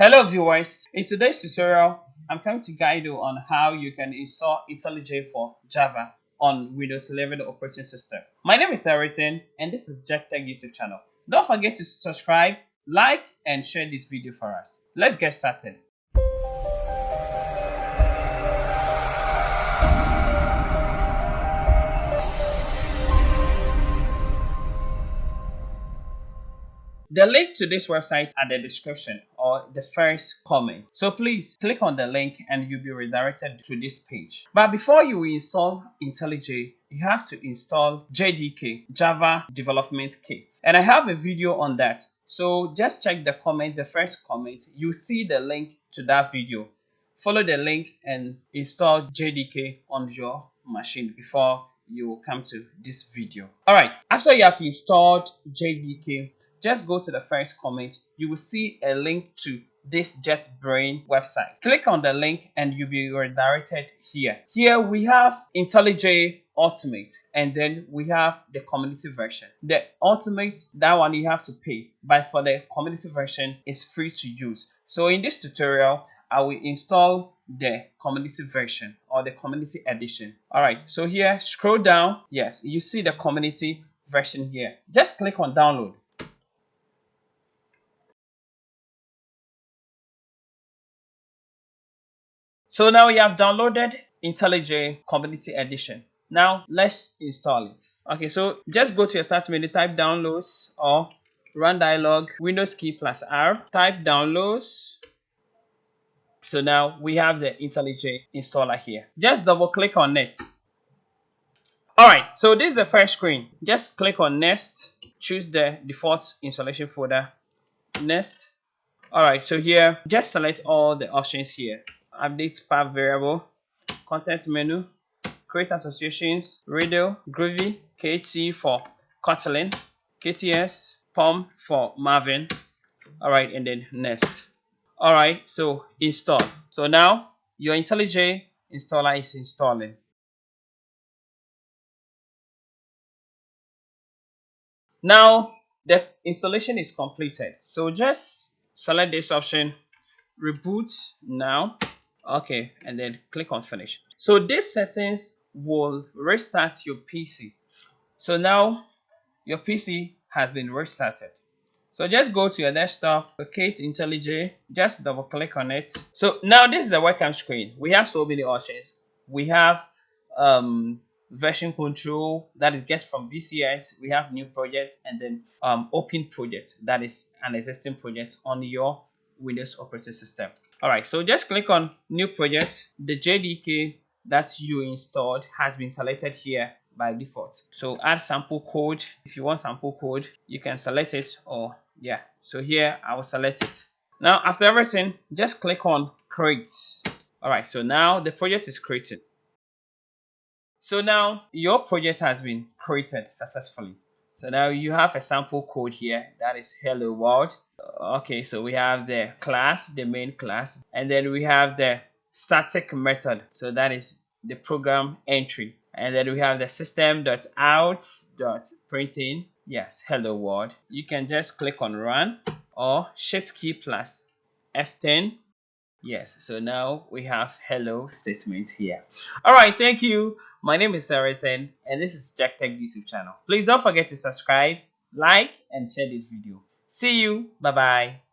Hello viewers, in today's tutorial, I'm going to guide you on how you can install IntelliJ for Java on Windows 11 operating system. My name is Eritin and this is JackTech YouTube channel. Don't forget to subscribe, like and share this video for us. Let's get started. The link to this website is at the description or the first comment. So please click on the link and you'll be redirected to this page. But before you install IntelliJ, you have to install JDK, Java Development Kit. And I have a video on that. So just check the comment, the first comment. You see the link to that video. Follow the link and install JDK on your machine before you come to this video. All right, after you have installed JDK, just go to the first comment. You will see a link to this JetBrains website. Click on the link and you'll be redirected here. Here we have IntelliJ Ultimate and then we have the community version. The Ultimate, that one you have to pay, but for the community version, it's free to use. So in this tutorial, I will install the community version or the community edition. All right, so here, scroll down. Yes, you see the community version here. Just click on download. So now you have downloaded IntelliJ Community Edition. Now let's install it. Okay, so just go to your start menu, type downloads or run dialog, Windows key plus R, type downloads. So now we have the IntelliJ installer here. Just double click on it. All right, so this is the first screen. Just click on next, choose the default installation folder, next. All right, so here, just select all the options here. Update path variable, contents menu, create associations, radio, Groovy, KT for Kotlin, KTS, POM for Marvin. All right, and then next. All right, so install. So now your IntelliJ installer is installing. Now the installation is completed. So just select this option, reboot now. Okay, and then click on finish. So these settings will restart your PC. So now your PC has been restarted. So just go to your desktop, locate IntelliJ, just double click on it. So now this is the welcome screen. We have so many options. We have version control, that is get from VCS. We have new projects and then open project, that is an existing project on your Windows operating system. All right, so just click on new project. The JDK that you installed has been selected here by default. So add sample code. If you want sample code, you can select it, or yeah. So here I will select it. Now after everything, just click on create. All right, so now the project is created. So now your project has been created successfully. So now you have a sample code here, that is hello world. Okay, so we have the class, the main class, and then we have the static method. So that is the program entry. And then we have the system.out.printing. Yes, hello world. You can just click on run or shift key plus F10. Yes, so now we have hello statement here. All right, thank you. My name is Eritin and this is JackTech YouTube channel. Please don't forget to subscribe, like and share this video. See you. Bye-bye.